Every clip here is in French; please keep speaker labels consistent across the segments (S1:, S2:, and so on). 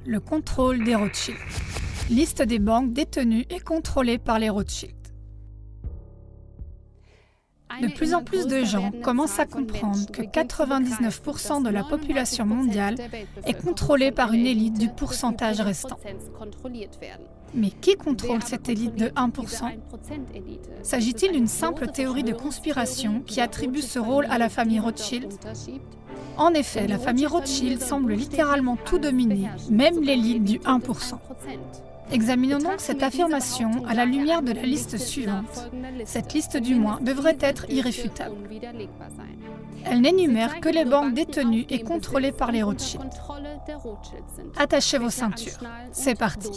S1: Le contrôle des Rothschild. Liste des banques détenues et contrôlées par les Rothschild. De plus en plus de gens commencent à comprendre que 99% de la population mondiale est contrôlée par une élite du pourcentage restant. Mais qui contrôle cette élite de 1%? S'agit-il d'une simple théorie de conspiration qui attribue ce rôle à la famille Rothschild? En effet, la famille Rothschild semble littéralement tout dominer, même l'élite du 1%. Examinons donc cette affirmation à la lumière de la liste suivante. Cette liste du moins devrait être irréfutable. Elle n'énumère que les banques détenues et contrôlées par les Rothschild. Attachez vos ceintures. C'est parti.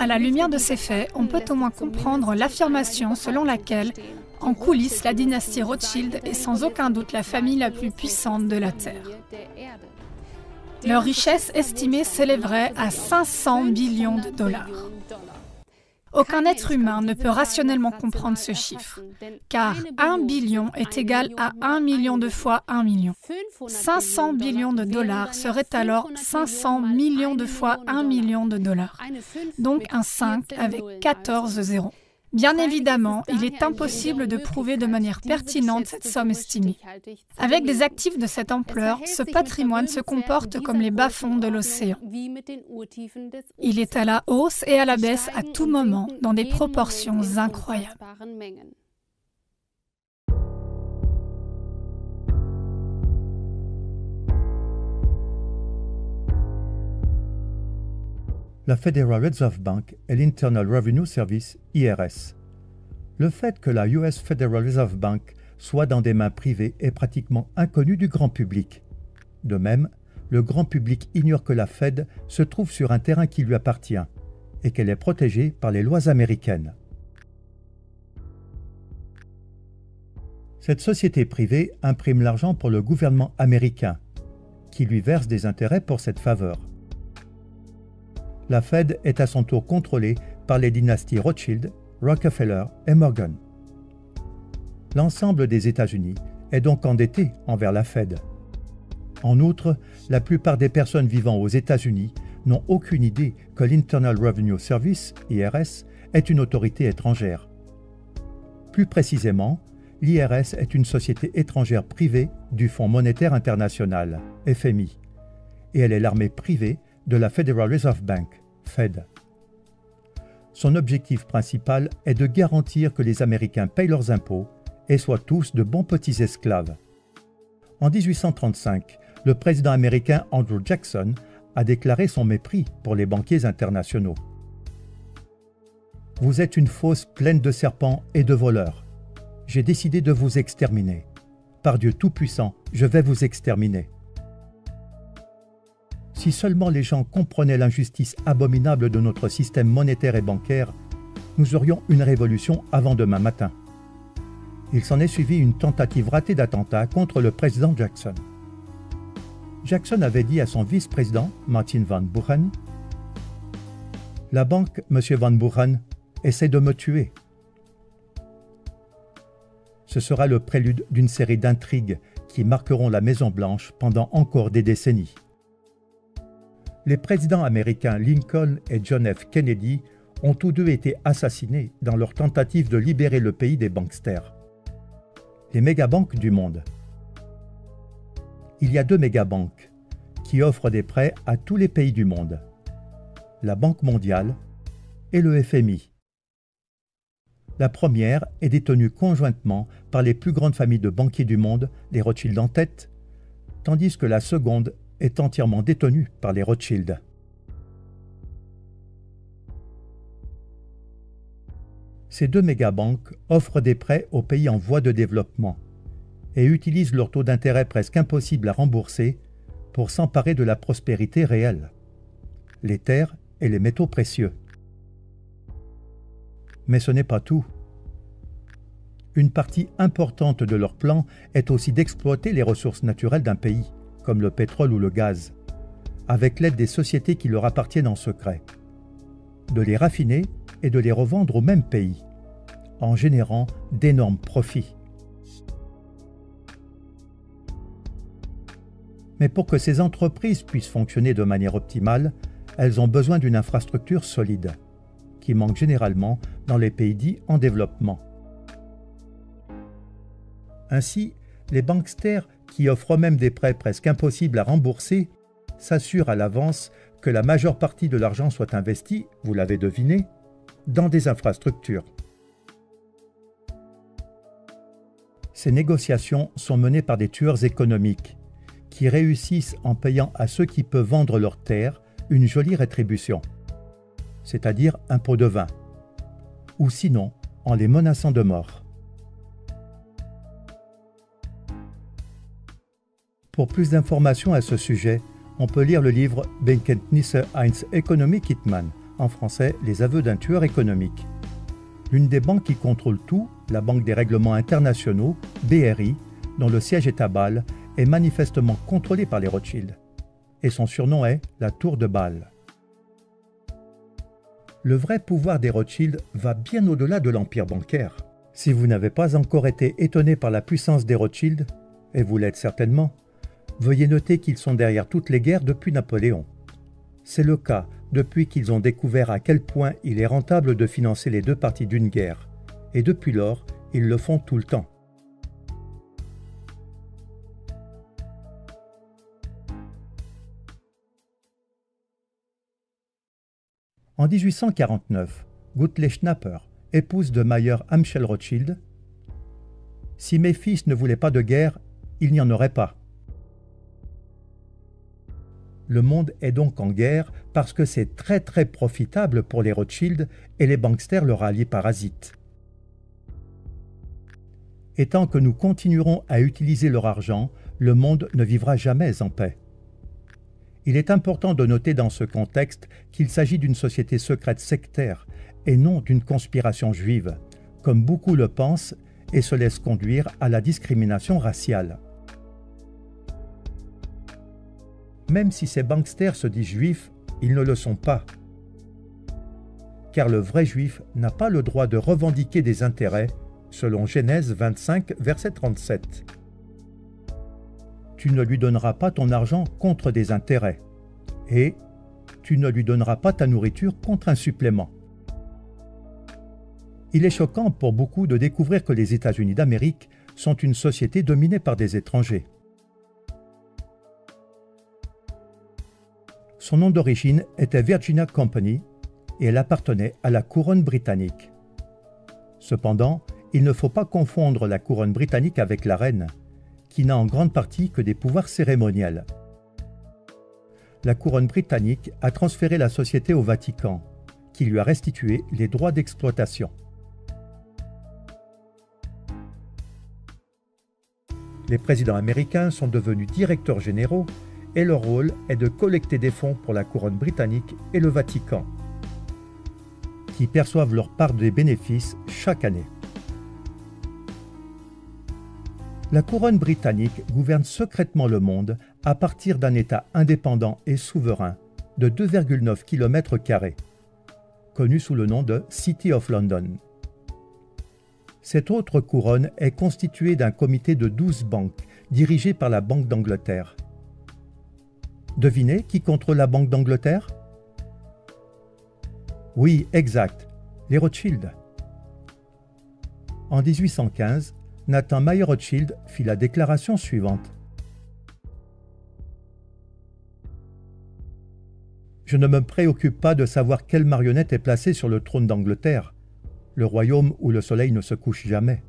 S1: À la lumière de ces faits, on peut au moins comprendre l'affirmation selon laquelle, en coulisses, la dynastie Rothschild est sans aucun doute la famille la plus puissante de la Terre. Leur richesse estimée s'élèverait à 500 billions de dollars. Aucun être humain ne peut rationnellement comprendre ce chiffre, car 1 billion est égal à 1 million de fois 1 million. 500 billions de dollars serait alors 500 millions de fois 1 million de dollars, donc un 5 avec 14 zéros. Bien évidemment, il est impossible de prouver de manière pertinente cette somme estimée. Avec des actifs de cette ampleur, ce patrimoine se comporte comme les bas-fonds de l'océan. Il est à la hausse et à la baisse à tout moment, dans des proportions incroyables.
S2: La Federal Reserve Bank et l'Internal Revenue Service, IRS. Le fait que la US Federal Reserve Bank soit dans des mains privées est pratiquement inconnu du grand public. De même, le grand public ignore que la Fed se trouve sur un terrain qui lui appartient et qu'elle est protégée par les lois américaines. Cette société privée imprime l'argent pour le gouvernement américain, qui lui verse des intérêts pour cette faveur. La Fed est à son tour contrôlée par les dynasties Rothschild, Rockefeller et Morgan. L'ensemble des États-Unis est donc endetté envers la Fed. En outre, la plupart des personnes vivant aux États-Unis n'ont aucune idée que l'Internal Revenue Service, IRS, est une autorité étrangère. Plus précisément, l'IRS est une société étrangère privée du Fonds monétaire international, FMI, et elle est l'armée privée de la Federal Reserve Bank, Fed. Son objectif principal est de garantir que les Américains payent leurs impôts et soient tous de bons petits esclaves. En 1835, le président américain Andrew Jackson a déclaré son mépris pour les banquiers internationaux. « Vous êtes une fosse pleine de serpents et de voleurs. J'ai décidé de vous exterminer. Par Dieu Tout-Puissant, je vais vous exterminer. » Si seulement les gens comprenaient l'injustice abominable de notre système monétaire et bancaire, nous aurions une révolution avant demain matin. Il s'en est suivi une tentative ratée d'attentat contre le président Jackson. Jackson avait dit à son vice-président, Martin Van Buren, « La banque, M. Van Buren, essaie de me tuer. » Ce sera le prélude d'une série d'intrigues qui marqueront la Maison-Blanche pendant encore des décennies. Les présidents américains Lincoln et John F. Kennedy ont tous deux été assassinés dans leur tentative de libérer le pays des banksters. Les mégabanques du monde. Il y a deux mégabanques qui offrent des prêts à tous les pays du monde, la Banque mondiale et le FMI. La première est détenue conjointement par les plus grandes familles de banquiers du monde, les Rothschild en tête, tandis que la seconde est entièrement détenue par les Rothschild. Ces deux mégabanques offrent des prêts aux pays en voie de développement et utilisent leur taux d'intérêt presque impossible à rembourser pour s'emparer de la prospérité réelle, les terres et les métaux précieux. Mais ce n'est pas tout. Une partie importante de leur plan est aussi d'exploiter les ressources naturelles d'un pays, comme le pétrole ou le gaz, avec l'aide des sociétés qui leur appartiennent en secret, de les raffiner et de les revendre au même pays, en générant d'énormes profits. Mais pour que ces entreprises puissent fonctionner de manière optimale, elles ont besoin d'une infrastructure solide, qui manque généralement dans les pays dits en développement. Ainsi, les banksters, qui offrent même des prêts presque impossibles à rembourser, s'assurent à l'avance que la majeure partie de l'argent soit investie, vous l'avez deviné, dans des infrastructures. Ces négociations sont menées par des tueurs économiques qui réussissent en payant à ceux qui peuvent vendre leurs terres une jolie rétribution, c'est-à-dire un pot de vin, ou sinon en les menaçant de mort. Pour plus d'informations à ce sujet, on peut lire le livre Bekenntnisse eines Ökonomie-Hitman, en français Les aveux d'un tueur économique. L'une des banques qui contrôle tout, la Banque des règlements internationaux, BRI, dont le siège est à Bâle, est manifestement contrôlée par les Rothschild, et son surnom est la Tour de Bâle. Le vrai pouvoir des Rothschild va bien au-delà de l'empire bancaire. Si vous n'avez pas encore été étonné par la puissance des Rothschild, et vous l'êtes certainement, veuillez noter qu'ils sont derrière toutes les guerres depuis Napoléon. C'est le cas depuis qu'ils ont découvert à quel point il est rentable de financer les deux parties d'une guerre, et depuis lors, ils le font tout le temps. En 1849, Gutle Schnapper, épouse de Mayer Amschel Rothschild, « Si mes fils ne voulaient pas de guerre, il n'y en aurait pas. » Le monde est donc en guerre parce que c'est très profitable pour les Rothschild et les banksters leur alliés parasites. Et tant que nous continuerons à utiliser leur argent, le monde ne vivra jamais en paix. Il est important de noter dans ce contexte qu'il s'agit d'une société secrète sectaire et non d'une conspiration juive, comme beaucoup le pensent et se laissent conduire à la discrimination raciale. Même si ces banksters se disent juifs, ils ne le sont pas. Car le vrai juif n'a pas le droit de revendiquer des intérêts, selon Genèse 25, verset 37. Tu ne lui donneras pas ton argent contre des intérêts, et tu ne lui donneras pas ta nourriture contre un supplément. Il est choquant pour beaucoup de découvrir que les États-Unis d'Amérique sont une société dominée par des étrangers. Son nom d'origine était Virginia Company et elle appartenait à la couronne britannique. Cependant, il ne faut pas confondre la couronne britannique avec la reine, qui n'a en grande partie que des pouvoirs cérémoniels. La couronne britannique a transféré la société au Vatican, qui lui a restitué les droits d'exploitation. Les présidents américains sont devenus directeurs généraux et leur rôle est de collecter des fonds pour la couronne britannique et le Vatican, qui perçoivent leur part des bénéfices chaque année. La couronne britannique gouverne secrètement le monde à partir d'un État indépendant et souverain de 2,9 km², connu sous le nom de City of London. Cette autre couronne est constituée d'un comité de 12 banques dirigées par la Banque d'Angleterre. Devinez qui contrôle la Banque d'Angleterre? Oui, exact, les Rothschild. En 1815, Nathan Mayer Rothschild fit la déclaration suivante. Je ne me préoccupe pas de savoir quelle marionnette est placée sur le trône d'Angleterre, le royaume où le soleil ne se couche jamais.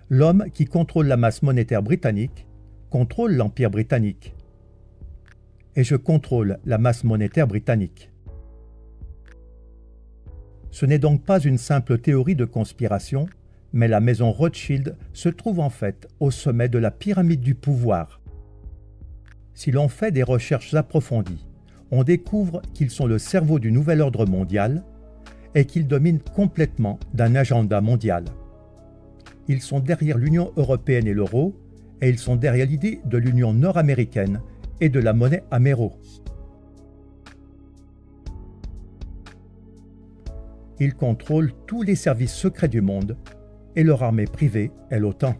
S2: L'homme qui contrôle la masse monétaire britannique contrôle l'Empire britannique. Et je contrôle la masse monétaire britannique. Ce n'est donc pas une simple théorie de conspiration, mais la maison Rothschild se trouve en fait au sommet de la pyramide du pouvoir. Si l'on fait des recherches approfondies, on découvre qu'ils sont le cerveau du nouvel ordre mondial et qu'ils dominent complètement d'un agenda mondial. Ils sont derrière l'Union européenne et l'euro, et ils sont derrière l'idée de l'Union nord-américaine et de la monnaie améro. Ils contrôlent tous les services secrets du monde et leur armée privée est l'OTAN.